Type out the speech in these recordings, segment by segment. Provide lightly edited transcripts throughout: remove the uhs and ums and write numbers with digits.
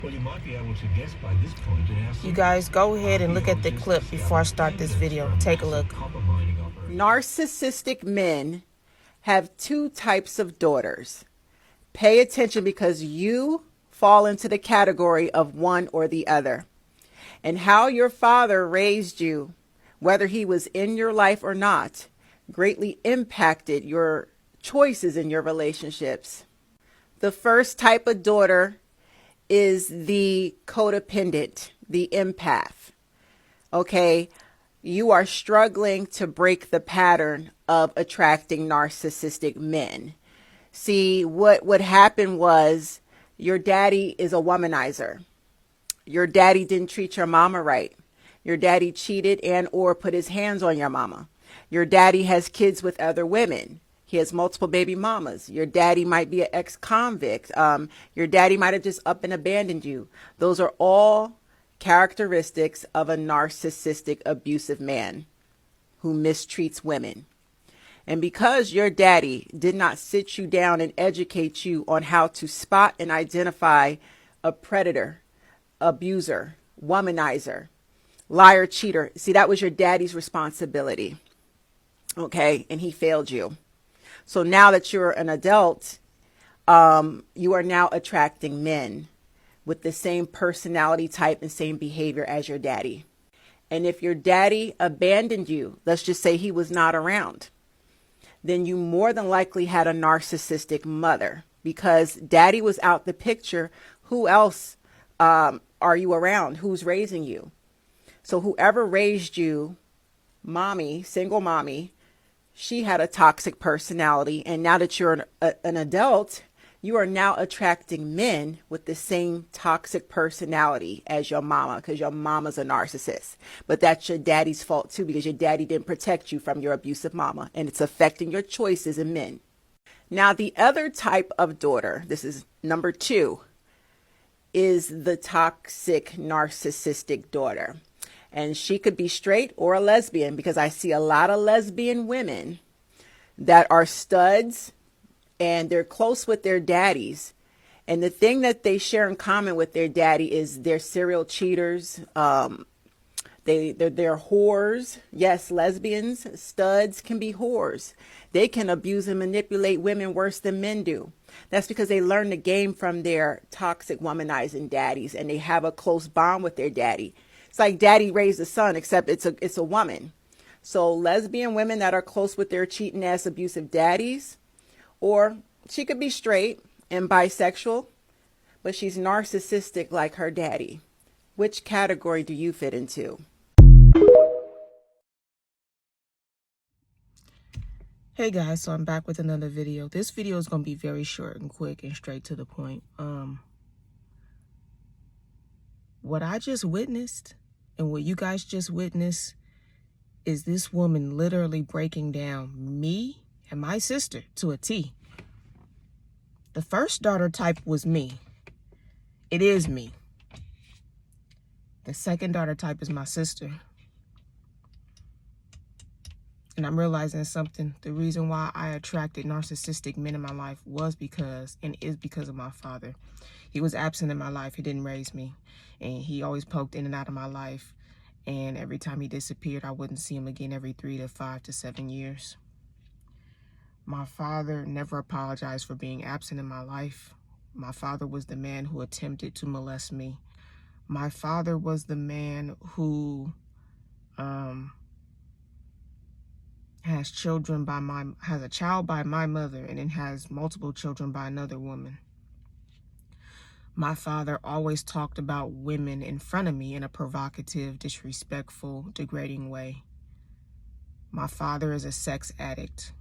Well, you might be able to guess by this point in our You guys go ahead and look at the clip before I start this video. Take a look. Narcissistic men have two types of daughters. Pay attention because you fall into the category of one or the other. And how your father raised you, whether he was in your life or not, greatly impacted your choices in your relationships. The first type of daughter is the codependent, the empath. Okay, you are struggling to break the pattern of attracting narcissistic men. See, what happened was your daddy is a womanizer. Your daddy didn't treat your mama right. Your daddy cheated and or put his hands on your mama. Your daddy has kids with other women. He has multiple baby mamas. Your daddy might be an ex-convict. Your daddy might have just up and abandoned you. Those are all characteristics of a narcissistic, abusive man who mistreats women. And because your daddy did not sit you down and educate you on how to spot and identify a predator, abuser, womanizer, liar, cheater. See, that was your daddy's responsibility. Okay. And he failed you. So now that you're an adult, you are now attracting men with the same personality type and same behavior as your daddy. And if your daddy abandoned you, let's just say he was not around, then you more than likely had a narcissistic mother because daddy was out the picture. Who else are you around? Who's raising you? So whoever raised you, mommy, single mommy, she had a toxic personality. And now that you're an adult, you are now attracting men with the same toxic personality as your mama because your mama's a narcissist. But that's your daddy's fault too because your daddy didn't protect you from your abusive mama, and it's affecting your choices in men. Now, the other type of daughter, this is number 2, is the toxic narcissistic daughter. And she could be straight or a lesbian because I see a lot of lesbian women that are studs and they're close with their daddies. And the thing that they share in common with their daddy is they're serial cheaters. They're whores. Yes, lesbians, studs can be whores. They can abuse and manipulate women worse than men do. That's because they learn the game from their toxic womanizing daddies and they have a close bond with their daddy. It's like daddy raised a son, except it's a woman. So lesbian women that are close with their cheating ass abusive daddies, or she could be straight and bisexual, but she's narcissistic like her daddy. Which category do you fit into? Hey guys, so I'm back with another video. This video is going to be very short and quick and straight to the point. What I just witnessed and what you guys just witnessed is this woman literally breaking down me and my sister to a T. The first daughter type was me. It is me. The second daughter type is my sister. And I'm realizing something. The reason why I attracted narcissistic men in my life was because, and is because of my father. He was absent in my life. He didn't raise me. And he always poked in and out of my life. And every time he disappeared, I wouldn't see him again every 3 to 5 to 7 years. My father never apologized for being absent in my life. My father was the man who attempted to molest me. My father was the man who has a child by my mother and then has multiple children by another woman. My father always talked about women in front of me in a provocative, disrespectful, degrading way. My father is a sex addict.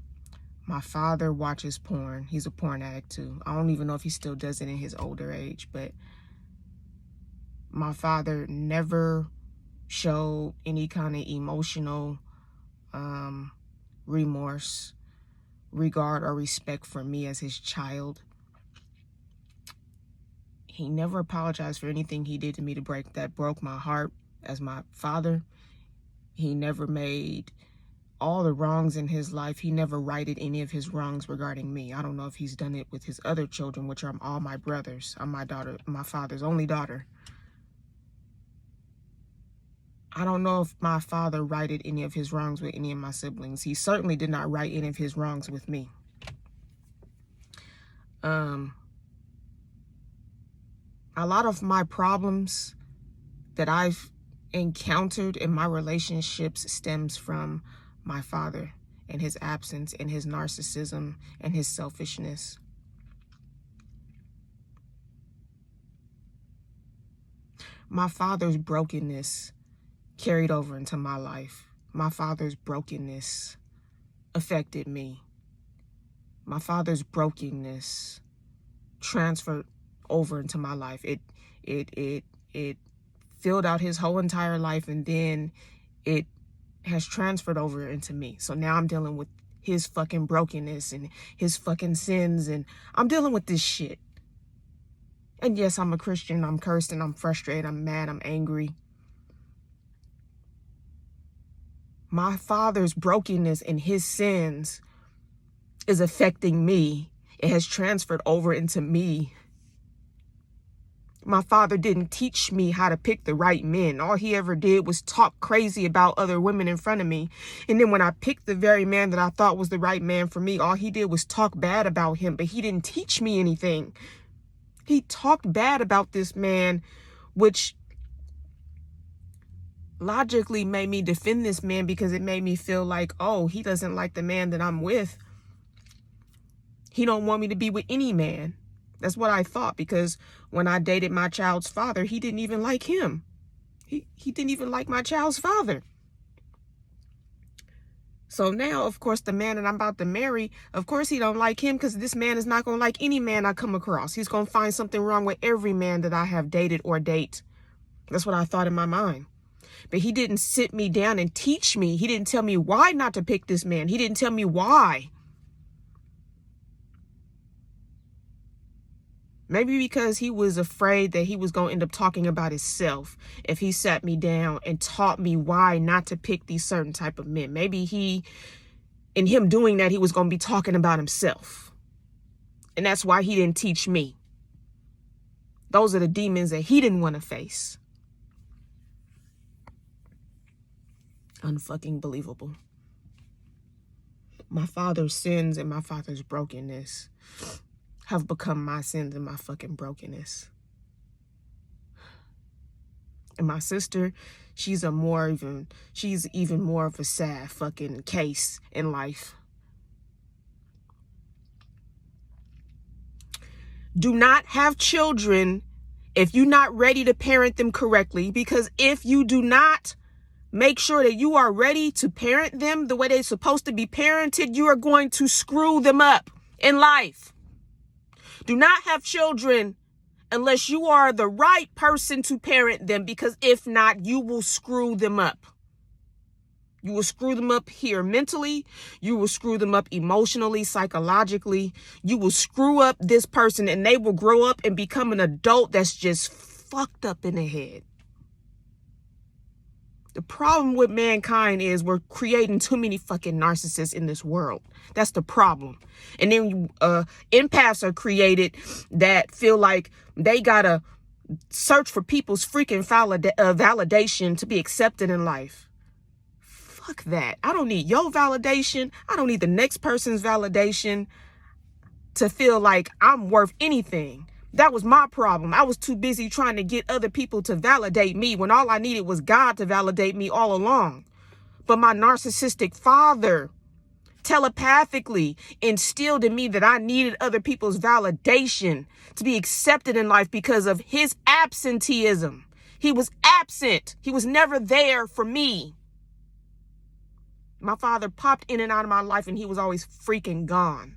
My father watches porn. He's a porn addict too. I don't even know if he still does it in his older age, but my father never showed any kind of emotional remorse, regard, or respect for me as his child. He never apologized for anything he did to me that broke my heart as my father. He never made all the wrongs in his life, he never righted any of his wrongs regarding me. I don't know if he's done it with his other children, which are all my brothers. I'm my father's only daughter. I don't know if my father righted any of his wrongs with any of my siblings. He certainly did not right any of his wrongs with me. A lot of my problems that I've encountered in my relationships stems from my father and his absence and his narcissism and his selfishness. My father's brokenness carried over into my life. My father's brokenness affected me. My father's brokenness transferred over into my life. It filled out his whole entire life, and then it has transferred over into me. So now I'm dealing with his fucking brokenness and his fucking sins, and I'm dealing with this shit. And yes, I'm a Christian. I'm cursed and I'm frustrated. I'm mad. I'm angry. My father's brokenness and his sins is affecting me. It has transferred over into me. My father didn't teach me how to pick the right men. All he ever did was talk crazy about other women in front of me. And then when I picked the very man that I thought was the right man for me, all he did was talk bad about him, but he didn't teach me anything. He talked bad about this man, which logically made me defend this man because it made me feel like, oh, he doesn't like the man that I'm with. He don't want me to be with any man. That's what I thought, because when I dated my child's father, he didn't even like him. He didn't even like my child's father. So now, of course, the man that I'm about to marry, of course he don't like him, because this man is not going to like any man I come across. He's going to find something wrong with every man that I have dated or date. That's what I thought in my mind. But he didn't sit me down and teach me. He didn't tell me why not to pick this man. He didn't tell me why. Maybe because he was afraid that he was going to end up talking about himself if he sat me down and taught me why not to pick these certain type of men. Maybe in him doing that, he was going to be talking about himself. And that's why he didn't teach me. Those are the demons that he didn't want to face. Unfucking believable. My father's sins and my father's brokenness have become my sins and my fucking brokenness. And my sister, she's even more of a sad fucking case in life. Do not have children if you're not ready to parent them correctly, because if you do not make sure that you are ready to parent them the way they're supposed to be parented, you are going to screw them up in life. Do not have children unless you are the right person to parent them, because if not, you will screw them up. You will screw them up here mentally. You will screw them up emotionally, psychologically. You will screw up this person, and they will grow up and become an adult that's just fucked up in the head. The problem with mankind is we're creating too many fucking narcissists in this world. That's the problem. And then empaths are created that feel like they gotta search for people's freaking validation to be accepted in life. Fuck that. I don't need your validation. I don't need the next person's validation to feel like I'm worth anything. That was my problem. I was too busy trying to get other people to validate me when all I needed was God to validate me all along. But my narcissistic father telepathically instilled in me that I needed other people's validation to be accepted in life because of his absenteeism. He was absent. He was never there for me. My father popped in and out of my life, and he was always freaking gone.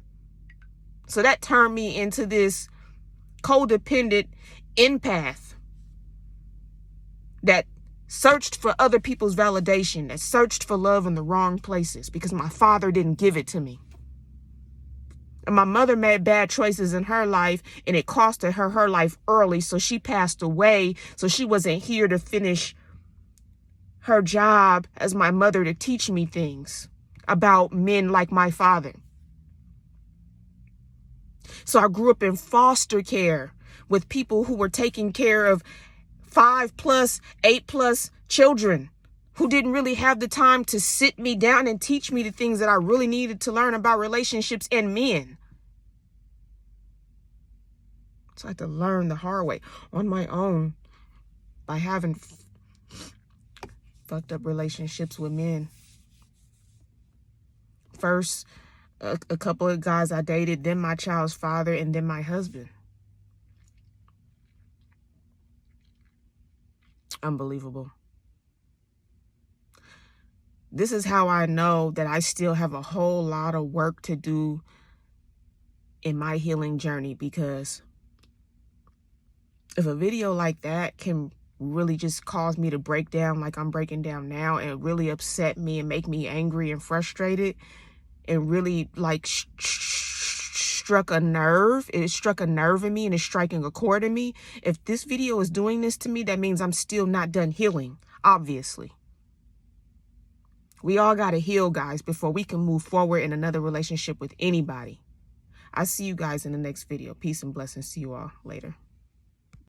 So that turned me into this codependent empath that searched for other people's validation, that searched for love in the wrong places because my father didn't give it to me. And my mother made bad choices in her life, and it costed her life early, so she passed away. So she wasn't here to finish her job as my mother to teach me things. about men like my father. So I grew up in foster care with people who were taking care of 5+, 8+ children who didn't really have the time to sit me down and teach me the things that I really needed to learn about relationships and men. So I had to learn the hard way on my own by having fucked up relationships with men. First, a couple of guys I dated, then my child's father, and then my husband. Unbelievable. This is how I know that I still have a whole lot of work to do in my healing journey, because if a video like that can really just cause me to break down like I'm breaking down now, and really upset me and make me angry and frustrated, and really like struck a nerve. It struck a nerve in me and it's striking a chord in me. If this video is doing this to me, that means I'm still not done healing, obviously. We all got to heal, guys, before we can move forward in another relationship with anybody. I see you guys in the next video. Peace and blessings to you all. Later.